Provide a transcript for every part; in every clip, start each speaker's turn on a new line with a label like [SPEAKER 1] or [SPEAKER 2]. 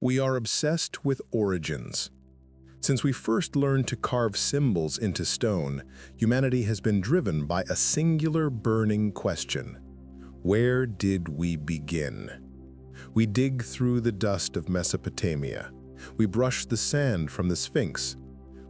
[SPEAKER 1] We are obsessed with origins. Since we first learned to carve symbols into stone, humanity has been driven by a singular burning question. Where did we begin? We dig through the dust of Mesopotamia. We brush the sand from the Sphinx.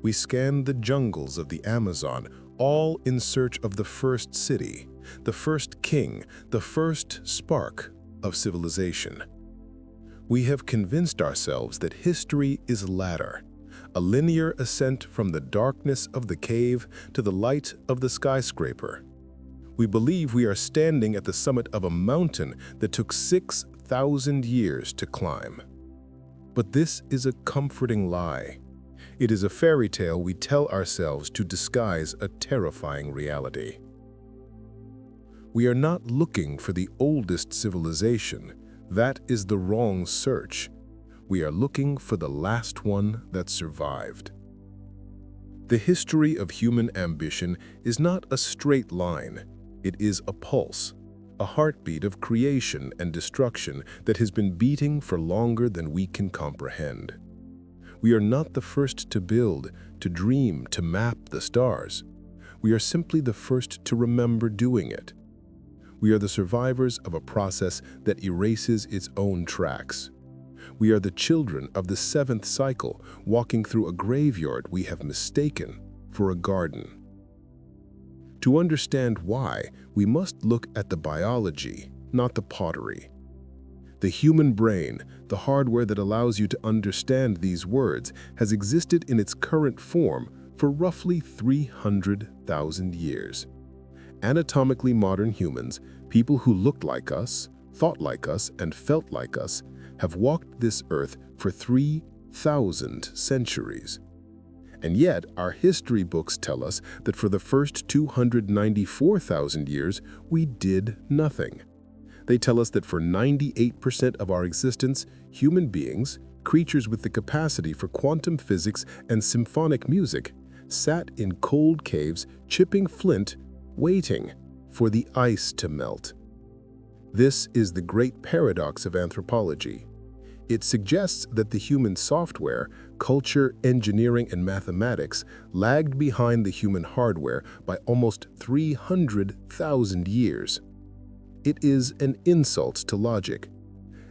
[SPEAKER 1] We scan the jungles of the Amazon, all in search of the first city, the first king, the first spark of civilization. We have convinced ourselves that history is a ladder, a linear ascent from the darkness of the cave to the light of the skyscraper. We believe we are standing at the summit of a mountain that took 6,000 years to climb. But this is a comforting lie. It is a fairy tale we tell ourselves to disguise a terrifying reality. We are not looking for the oldest civilization. That is the wrong search. We are looking for the last one that survived. The history of human ambition is not a straight line. It is a pulse, a heartbeat of creation and destruction that has been beating for longer than we can comprehend. We are not the first to build, to dream, to map the stars. We are simply the first to remember doing it. We are the survivors of a process that erases its own tracks. We are the children of the seventh cycle, walking through a graveyard we have mistaken for a garden. To understand why, we must look at the biology, not the pottery. The human brain, the hardware that allows you to understand these words, has existed in its current form for roughly 300,000 years. Anatomically modern humans, people who looked like us, thought like us, and felt like us, have walked this earth for 3,000 centuries. And yet, our history books tell us that for the first 294,000 years, we did nothing. They tell us that for 98% of our existence, human beings, creatures with the capacity for quantum physics and symphonic music, sat in cold caves, chipping flint, waiting for the ice to melt. This is the great paradox of anthropology. It suggests that the human software, culture, engineering, and mathematics lagged behind the human hardware by almost 300,000 years. It is an insult to logic.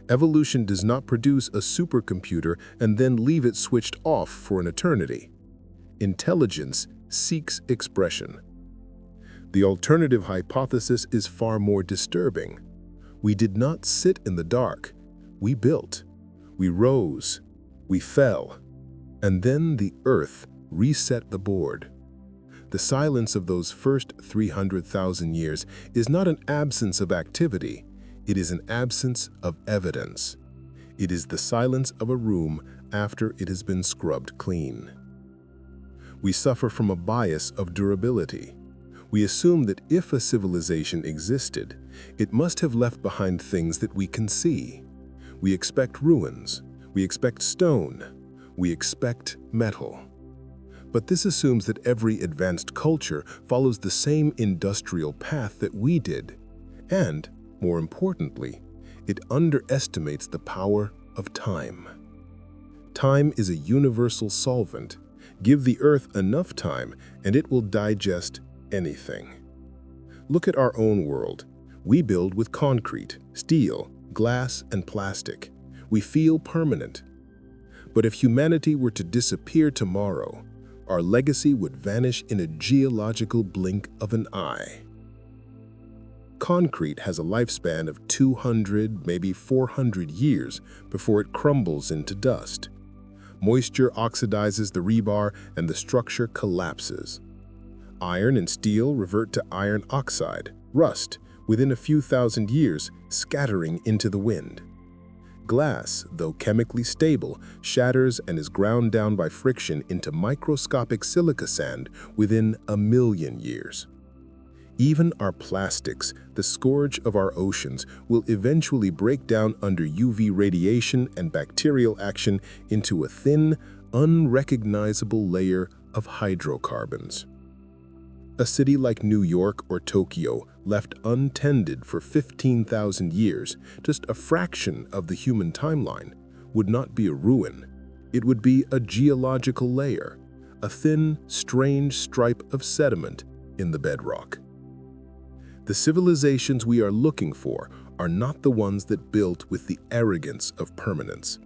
[SPEAKER 1] Evolution does not produce a supercomputer and then leave it switched off for an eternity. Intelligence seeks expression. The alternative hypothesis is far more disturbing. We did not sit in the dark. We built. We rose. We fell. And then the earth reset the board. The silence of those first 300,000 years is not an absence of activity. It is an absence of evidence. It is the silence of a room after it has been scrubbed clean. We suffer from a bias of durability. We assume that if a civilization existed, it must have left behind things that we can see. We expect ruins. We expect stone. We expect metal. But this assumes that every advanced culture follows the same industrial path that we did. And, more importantly, it underestimates the power of time. Time is a universal solvent. Give the earth enough time, and it will digest anything. Look at our own world. We build with concrete, steel, glass, and plastic. We feel permanent. But if humanity were to disappear tomorrow, our legacy would vanish in a geological blink of an eye. Concrete has a lifespan of 200, maybe 400 years before it crumbles into dust. Moisture oxidizes the rebar and the structure collapses. Iron and steel revert to iron oxide, rust, within a few thousand years, scattering into the wind. Glass, though chemically stable, shatters and is ground down by friction into microscopic silica sand within 1,000,000 years. Even our plastics, the scourge of our oceans, will eventually break down under UV radiation and bacterial action into a thin, unrecognizable layer of hydrocarbons. A city like New York or Tokyo, left untended for 15,000 years, just a fraction of the human timeline, would not be a ruin. It would be a geological layer, a thin, strange stripe of sediment in the bedrock. The civilizations we are looking for are not the ones that built with the arrogance of permanence.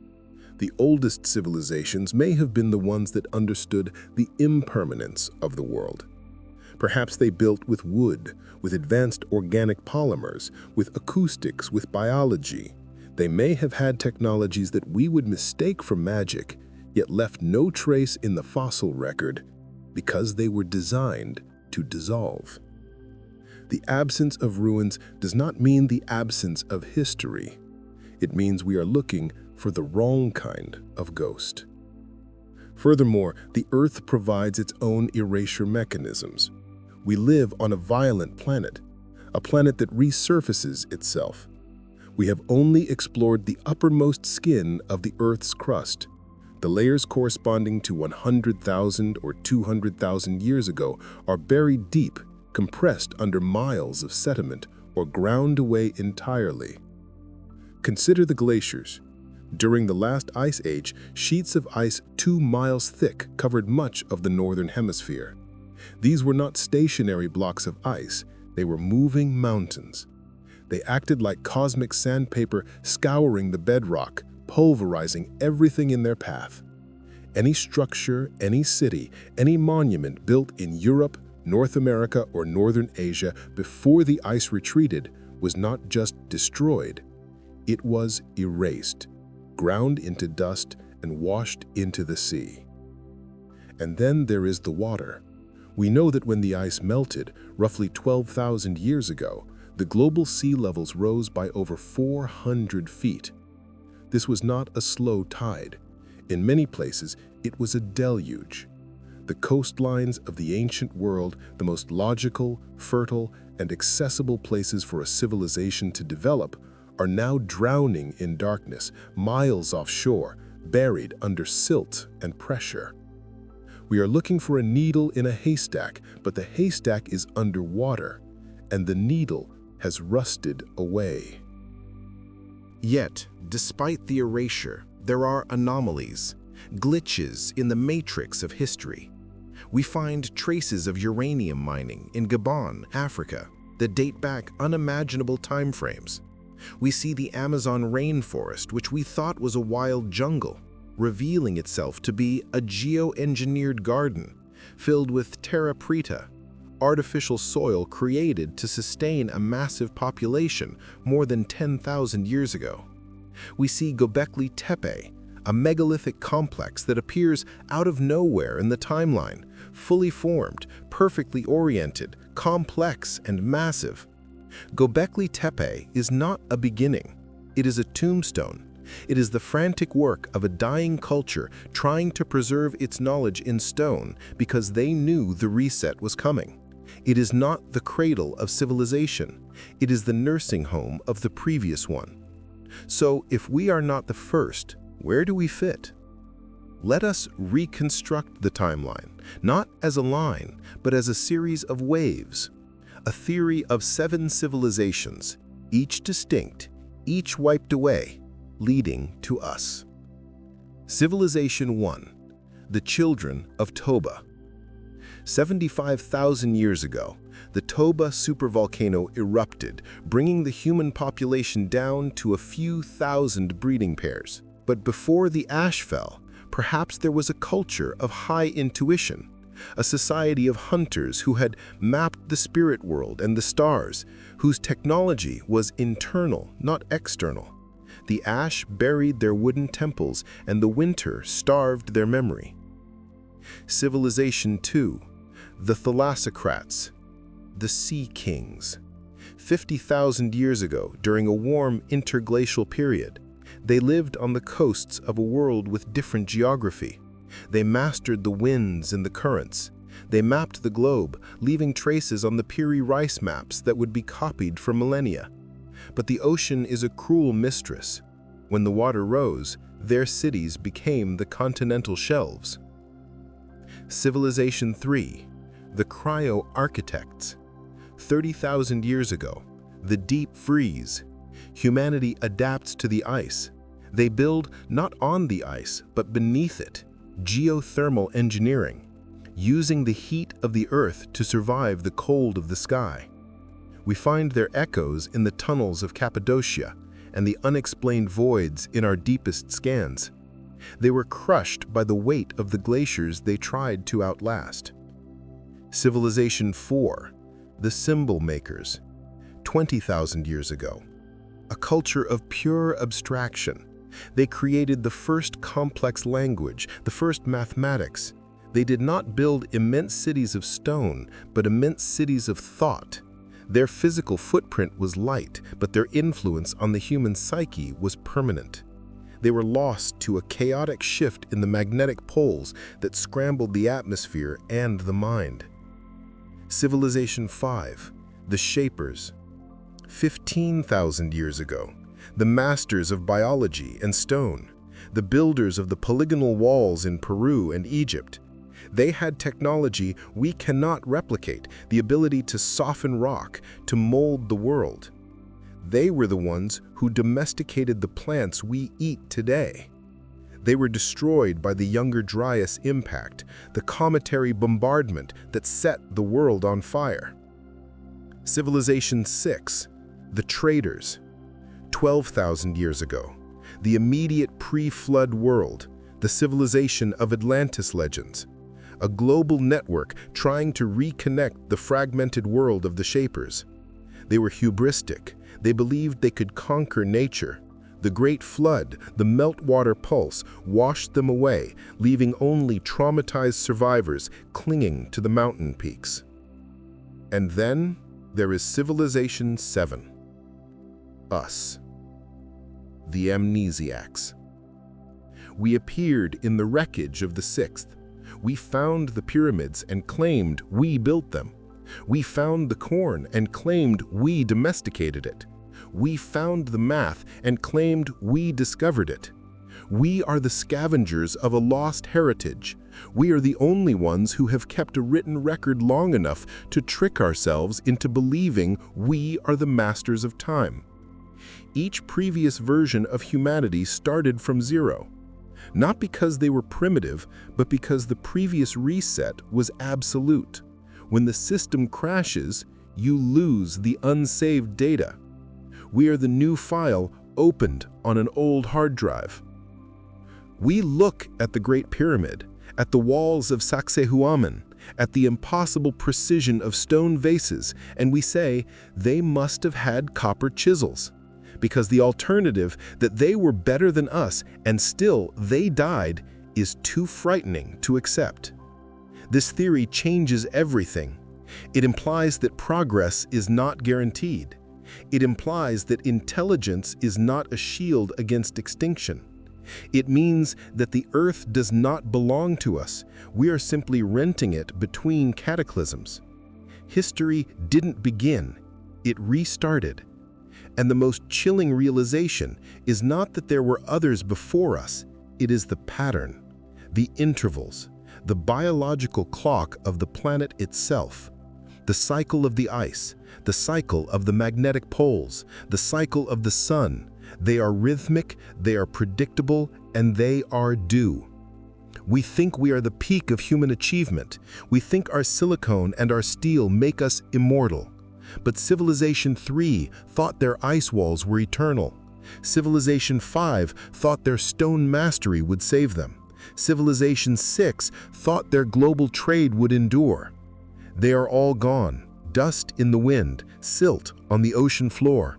[SPEAKER 1] The oldest civilizations may have been the ones that understood the impermanence of the world. Perhaps they built with wood, with advanced organic polymers, with acoustics, with biology. They may have had technologies that we would mistake for magic, yet left no trace in the fossil record because they were designed to dissolve. The absence of ruins does not mean the absence of history. It means we are looking for the wrong kind of ghost. Furthermore, the Earth provides its own erasure mechanisms. We live on a violent planet, a planet that resurfaces itself. We have only explored the uppermost skin of the Earth's crust. The layers corresponding to 100,000 or 200,000 years ago are buried deep, compressed under miles of sediment, or ground away entirely. Consider the glaciers. During the last ice age, sheets of ice 2 miles thick covered much of the northern hemisphere. These were not stationary blocks of ice, they were moving mountains. They acted like cosmic sandpaper scouring the bedrock, pulverizing everything in their path. Any structure, any city, any monument built in Europe, North America, or Northern Asia before the ice retreated was not just destroyed, it was erased, ground into dust, and washed into the sea. And then there is the water. We know that when the ice melted, roughly 12,000 years ago, the global sea levels rose by over 400 feet. This was not a slow tide. In many places, it was a deluge. The coastlines of the ancient world, the most logical, fertile, and accessible places for a civilization to develop, are now drowning in darkness, miles offshore, buried under silt and pressure. We are looking for a needle in a haystack, but the haystack is underwater, and the needle has rusted away.
[SPEAKER 2] Yet, despite the erasure, there are anomalies, glitches in the matrix of history. We find traces of uranium mining in Gabon, Africa, that date back unimaginable timeframes. We see the Amazon rainforest, which we thought was a wild jungle, revealing itself to be a geo-engineered garden filled with terra preta, artificial soil created to sustain a massive population more than 10,000 years ago. We see Göbekli Tepe, a megalithic complex that appears out of nowhere in the timeline, fully formed, perfectly oriented, complex, and massive. Göbekli Tepe is not a beginning, it is a tombstone. It is the frantic work of a dying culture trying to preserve its knowledge in stone because they knew the reset was coming. It is not the cradle of civilization, it is the nursing home of the previous one. So if we are not the first, where do we fit? Let us reconstruct the timeline, not as a line, but as a series of waves. A theory of 7 civilizations, each distinct, each wiped away, leading to us. Civilization 1, the children of Toba. 75,000 years ago, the Toba supervolcano erupted, bringing the human population down to a few thousand breeding pairs. But before the ash fell, perhaps there was a culture of high intuition, a society of hunters who had mapped the spirit world and the stars, whose technology was internal, not external. The ash buried their wooden temples, and the winter starved their memory. Civilization 2, the thalassocrats, the Sea Kings. 50,000 years ago, during a warm interglacial period, they lived on the coasts of a world with different geography. They mastered the winds and the currents. They mapped the globe, leaving traces on the Piri rice maps that would be copied for millennia. But the ocean is a cruel mistress. When the water rose, their cities became the continental shelves. Civilization 3, the cryo-architects. 30,000 years ago, the deep freeze. Humanity adapts to the ice. They build not on the ice, but beneath it, geothermal engineering, using the heat of the earth to survive the cold of the sky. We find their echoes in the tunnels of Cappadocia and the unexplained voids in our deepest scans. They were crushed by the weight of the glaciers they tried to outlast. Civilization 4, the symbol makers, 20,000 years ago. A culture of pure abstraction. They created the first complex language, the first mathematics. They did not build immense cities of stone, but immense cities of thought. Their physical footprint was light, but their influence on the human psyche was permanent. They were lost to a chaotic shift in the magnetic poles that scrambled the atmosphere and the mind. Civilization 5, the Shapers. 15,000 years ago, the masters of biology and stone, the builders of the polygonal walls in Peru and Egypt. They had technology we cannot replicate, the ability to soften rock, to mold the world. They were the ones who domesticated the plants we eat today. They were destroyed by the Younger Dryas impact, the cometary bombardment that set the world on fire. Civilization 6, the Traders. 12,000 years ago, the immediate pre-flood world, the civilization of Atlantis legends. A global network trying to reconnect the fragmented world of the Shapers. They were hubristic. They believed they could conquer nature. The Great Flood, the meltwater pulse, washed them away, leaving only traumatized survivors clinging to the mountain peaks. And then there is Civilization 7. Us. The Amnesiacs. We appeared in the wreckage of the 6th. We found the pyramids and claimed we built them. We found the corn and claimed we domesticated it. We found the math and claimed we discovered it. We are the scavengers of a lost heritage. We are the only ones who have kept a written record long enough to trick ourselves into believing we are the masters of time. Each previous version of humanity started from zero. Not because they were primitive, but because the previous reset was absolute. When the system crashes, you lose the unsaved data. We are the new file opened on an old hard drive. We look at the Great Pyramid, at the walls of Sacsayhuaman, at the impossible precision of stone vases, and we say they must have had copper chisels. Because the alternative, that they were better than us and still they died, is too frightening to accept. This theory changes everything. It implies that progress is not guaranteed. It implies that intelligence is not a shield against extinction. It means that the Earth does not belong to us. We are simply renting it between cataclysms. History didn't begin. It restarted. And the most chilling realization is not that there were others before us. It is the pattern, the intervals, the biological clock of the planet itself. The cycle of the ice, the cycle of the magnetic poles, the cycle of the sun. They are rhythmic, they are predictable, and they are due. We think we are the peak of human achievement. We think our silicone and our steel make us immortal. But Civilization 3 thought their ice walls were eternal. Civilization 5 thought their stone mastery would save them. Civilization 6 thought their global trade would endure. They are all gone, dust in the wind, silt on the ocean floor.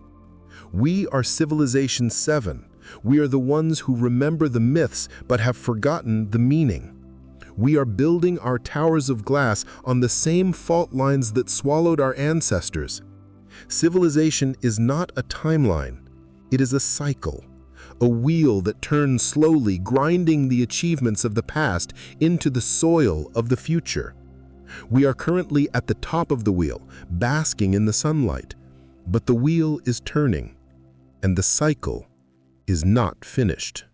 [SPEAKER 2] We are Civilization 7. We are the ones who remember the myths but have forgotten the meaning. We are building our towers of glass on the same fault lines that swallowed our ancestors. Civilization is not a timeline. It is a cycle, a wheel that turns slowly, grinding the achievements of the past into the soil of the future. We are currently at the top of the wheel, basking in the sunlight. But the wheel is turning, and the cycle is not finished.